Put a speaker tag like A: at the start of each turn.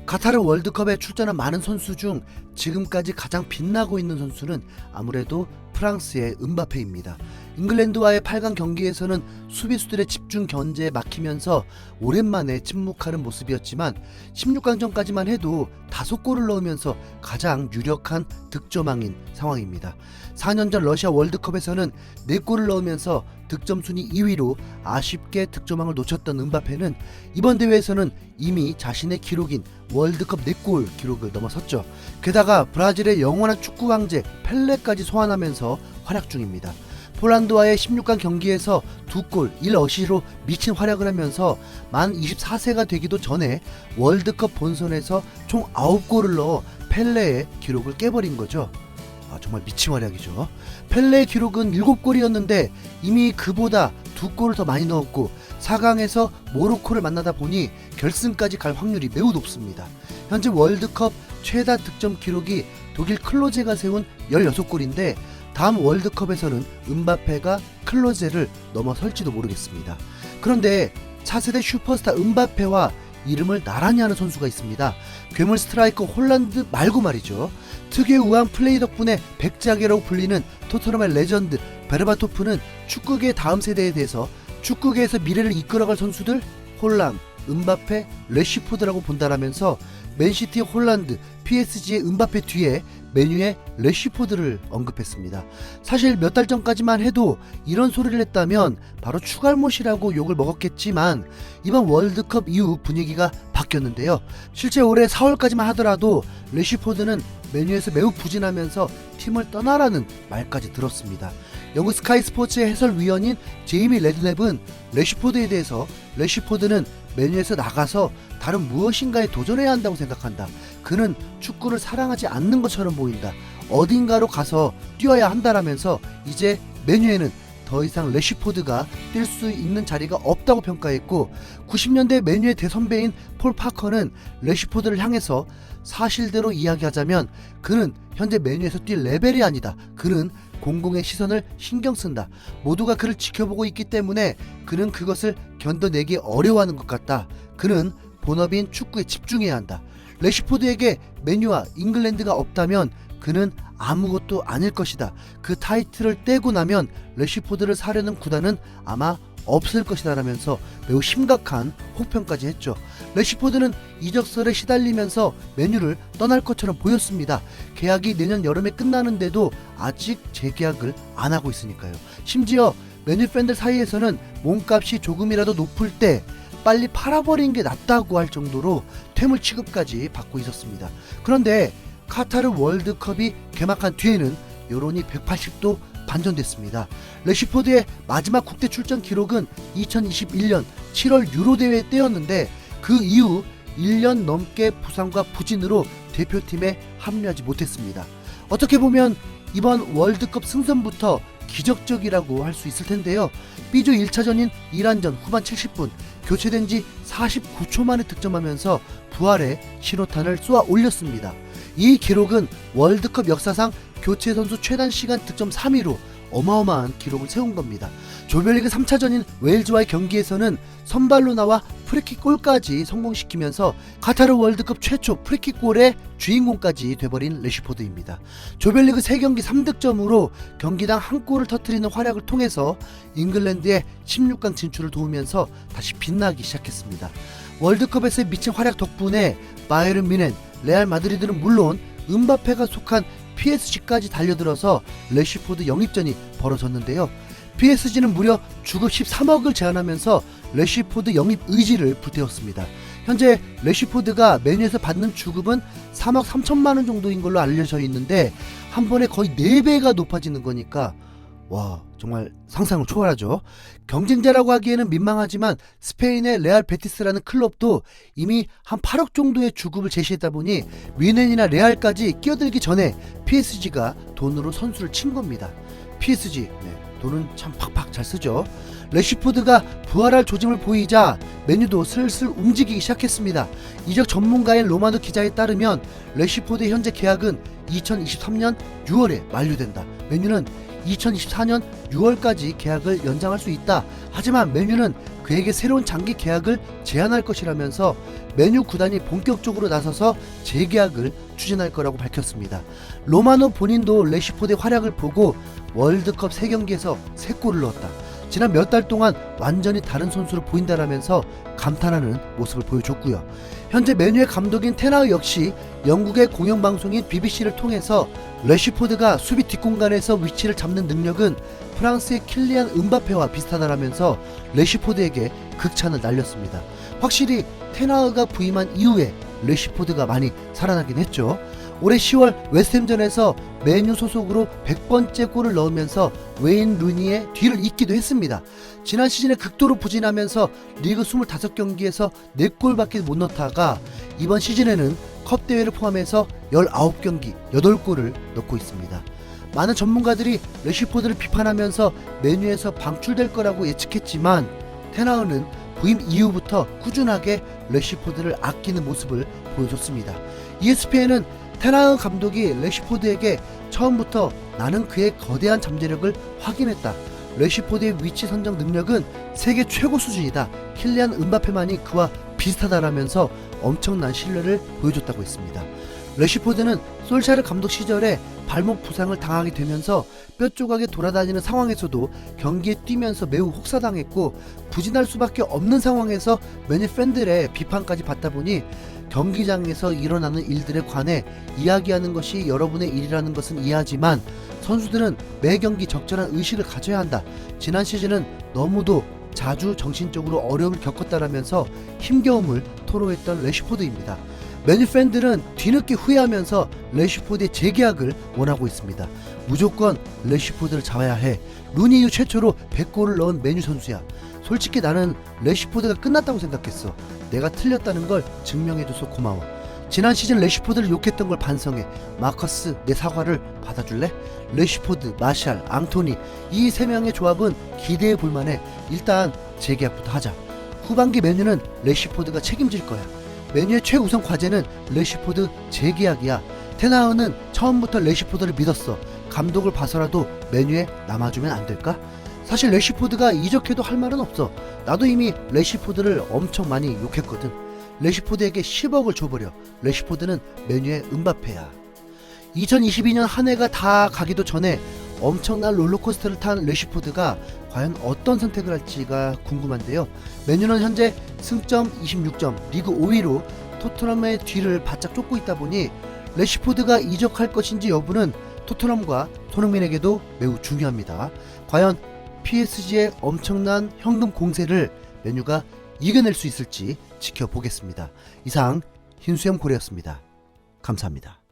A: 카타르 월드컵에 출전한 많은 선수 중 지금까지 가장 빛나고 있는 선수는 아무래도 프랑스의 음바페입니다. 잉글랜드와의 8강 경기에서는 수비수들의 집중 견제에 막히면서 오랜만에 침묵하는 모습이었지만 16강전까지만 해도 5골을 넣으면서 가장 유력한 득점왕인 상황입니다. 4년 전 러시아 월드컵에서는 4골을 넣으면서 득점 순위 2위로 아쉽게 득점왕을 놓쳤던 음바페는 이번 대회에서는 이미 자신의 기록인 월드컵 4골 기록을 넘어섰죠. 게다가 브라질의 영원한 축구 황제 펠레까지 소환하면서 활약 중입니다. 폴란드와의 16강 경기에서 2골 1어시로 미친 활약을 하면서 만 24세가 되기도 전에 월드컵 본선에서 총 9골을 넣어 펠레의 기록을 깨버린 거죠. 정말 미친 활약이죠. 펠레의 기록은 7골이었는데 이미 그보다 2골을 더 많이 넣었고 4강에서 모로코를 만나다 보니 결승까지 갈 확률이 매우 높습니다. 현재 월드컵 최다 득점 기록이 독일 클로제가 세운 16골인데 다음 월드컵에서는 음바페가 클로제를 넘어설지도 모르겠습니다. 그런데 차세대 슈퍼스타 음바페와 이름을 나란히 하는 선수가 있습니다. 괴물 스트라이커 홀란드 말고 말이죠. 특유의 우아한 플레이 덕분에 백작이라고 불리는 토트넘의 레전드 베르바토프는 축구계의 다음 세대에 대해서 축구계에서 미래를 이끌어갈 선수들 홀람, 음바페, 레시포드라고 본다라면서 맨시티의 홀란드, PSG의 음바페 뒤에 메뉴의 레시포드를 언급했습니다. 사실 몇 달 전까지만 해도 이런 소리를 했다면 바로 추갈못이라고 욕을 먹었겠지만 이번 월드컵 이후 분위기가 바뀌었는데요. 실제 올해 4월까지만 하더라도 레시포드는 메뉴에서 매우 부진하면서 팀을 떠나라는 말까지 들었습니다. 영국 스카이 스포츠의 해설위원인 제이미 레드넵은 레시포드에 대해서 레시포드는 메뉴에서 나가서 다른 무엇인가에 도전해야 한다고 생각한다. 그는 축구를 사랑하지 않는 것처럼 보인다. 어딘가로 가서 뛰어야 한다라면서 이제 메뉴에는 더 이상 레시포드가 뛸 수 있는 자리가 없다고 평가했고 90년대 메뉴의 대선배인 폴 파커는 레시포드를 향해서 사실대로 이야기하자면 그는 현재 메뉴에서 뛸 레벨이 아니다. 그는 공공의 시선을 신경 쓴다. 모두가 그를 지켜보고 있기 때문에 그는 그것을 견뎌내기 어려워하는 것 같다. 그는 본업인 축구에 집중해야 한다. 레시포드에게 메뉴와 잉글랜드가 없다면 그는 아무것도 아닐 것이다. 그 타이틀을 떼고 나면 레시포드를 사려는 구단은 아마 없을 것이다 라면서 매우 심각한 혹평까지 했죠. 레시포드는 이적설에 시달리면서 메뉴를 떠날 것처럼 보였습니다. 계약이 내년 여름에 끝나는데도 아직 재계약을 안 하고 있으니까요. 심지어 메뉴 팬들 사이에서는 몸값이 조금이라도 높을 때 빨리 팔아버리는 게 낫다고 할 정도로 퇴물 취급까지 받고 있었습니다. 그런데 카타르 월드컵이 개막한 뒤에는 여론이 180도 반전됐습니다. 레시포드의 마지막 국대 출전 기록은 2021년 7월 유로 대회 때였는데 그 이후 1년 넘게 부상과 부진으로 대표팀에 합류하지 못했습니다. 어떻게 보면 이번 월드컵 승선부터 기적적이라고 할 수 있을 텐데요. B조 1차전인 이란전 후반 70분 교체된 지 49초 만에 득점하면서 부활의 신호탄을 쏘아 올렸습니다. 이 기록은 월드컵 역사상 교체 선수 최단 시간 득점 3위로 어마어마한 기록을 세운 겁니다. 조별리그 3차전인 웨일즈와의 경기에서는 선발로 나와 프리킥 골까지 성공시키면서 카타르 월드컵 최초 프리킥 골의 주인공까지 돼버린 레시포드입니다. 조별리그 3경기 3득점으로 경기당 1골을 터뜨리는 활약을 통해서 잉글랜드의 16강 진출을 도우면서 다시 빛나기 시작했습니다. 월드컵에서의 미친 활약 덕분에 바이에른 뮌헨, 레알 마드리드는 물론 음바페가 속한 PSG까지 달려들어서 레시포드 영입전이 벌어졌는데요. PSG는 무려 주급 13억을 제안하면서 레시포드 영입 의지를 불태웠습니다. 현재 레시포드가 메뉴에서 받는 주급은 3억 3천만원 정도인 걸로 알려져 있는데 한 번에 거의 4배가 높아지는 거니까 와 정말 상상을 초월하죠. 경쟁자라고 하기에는 민망하지만 스페인의 레알 베티스라는 클럽도 이미 한 8억 정도의 주급을 제시했다 보니 뮌헨이나 레알까지 끼어들기 전에 PSG가 돈으로 선수를 친 겁니다. PSG 돈은 참 팍팍 잘 쓰죠. 레시포드가 부활할 조짐을 보이자 메뉴도 슬슬 움직이기 시작했습니다. 이적 전문가인 로마노 기자에 따르면 레시포드의 현재 계약은 2023년 6월에 만료된다. 메뉴는 2024년 6월까지 계약을 연장할 수 있다. 하지만 맨유는 그에게 새로운 장기 계약을 제안할 것이라면서 맨유 구단이 본격적으로 나서서 재계약을 추진할 거라고 밝혔습니다. 로마노 본인도 레시포드의 활약을 보고 월드컵 3경기에서 3골을 넣었다. 지난 몇 달 동안 완전히 다른 선수로 보인다라면서 감탄하는 모습을 보여줬고요. 현재 맨유의 감독인 테나흐 역시 영국의 공영방송인 BBC를 통해서 레시포드가 수비 뒷공간에서 위치를 잡는 능력은 프랑스의 킬리안 음바페와 비슷하다라면서 레시포드에게 극찬을 날렸습니다. 확실히 테나흐가 부임한 이후에 레시포드가 많이 살아나긴 했죠. 올해 10월 웨스트햄전에서 맨유 소속으로 100번째 골을 넣으면서 웨인 루니의 뒤를 잇기도 했습니다. 지난 시즌에 극도로 부진하면서 리그 25경기에서 4골밖에 못 넣다가 이번 시즌에는 컵 대회를 포함해서 19경기 8골을 넣고 있습니다. 많은 전문가들이 레시포드를 비판하면서 맨유에서 방출될 거라고 예측했지만 테나흐는 부임 이후부터 꾸준하게 레시포드를 아끼는 모습을 보여줬습니다. ESPN은 테나흐 감독이 레시포드에게 처음부터 나는 그의 거대한 잠재력을 확인했다. 레시포드의 위치 선정 능력은 세계 최고 수준이다. 킬리안 음바페만이 그와 비슷하다라면서 엄청난 신뢰를 보여줬다고 했습니다. 레시포드는 솔샤르 감독 시절에 발목 부상을 당하게 되면서 뼈 조각에 돌아다니는 상황에서도 경기에 뛰면서 매우 혹사당했고 부진할 수밖에 없는 상황에서 맨유 팬들의 비판까지 받다 보니 경기장에서 일어나는 일들에 관해 이야기하는 것이 여러분의 일이라는 것은 이해하지만 선수들은 매 경기 적절한 의식을 가져야 한다. 지난 시즌은 너무도 자주 정신적으로 어려움을 겪었다라면서 힘겨움을 토로했던 레시포드입니다. 맨유 팬들은 뒤늦게 후회하면서 레시포드의 재계약을 원하고 있습니다. 무조건 레시포드를 잡아야 해. 루니 이후 최초로 100골을 넣은 맨유 선수야. 솔직히 나는 레시포드가 끝났다고 생각했어. 내가 틀렸다는 걸 증명해줘서 고마워. 지난 시즌 레시포드를 욕했던 걸 반성해. 마커스, 내 사과를 받아줄래? 레시포드, 마샬, 앙토니 이 3명의 조합은 기대해 볼만해. 일단 재계약부터 하자. 후반기 맨유는 레시포드가 책임질 거야. 맨유의 최우선 과제는 레시포드 재계약이야. 테나흐는 처음부터 레시포드를 믿었어. 감독을 봐서라도 맨유에 남아주면 안 될까? 사실 레시포드가 이적해도 할 말은 없어. 나도 이미 레시포드를 엄청 많이 욕했거든. 레시포드에게 10억을 줘버려. 레시포드는 맨유의 음바페야. 2022년 한 해가 다 가기도 전에 엄청난 롤러코스터를 탄 레시포드가 과연 어떤 선택을 할지가 궁금한데요. 맨유는 현재 승점 26점, 리그 5위로 토트넘의 뒤를 바짝 쫓고 있다 보니 레시포드가 이적할 것인지 여부는 토트넘과 손흥민에게도 매우 중요합니다. 과연 PSG의 엄청난 현금 공세를 맨유가 이겨낼 수 있을지 지켜보겠습니다. 이상 흰수염 고래였습니다. 감사합니다.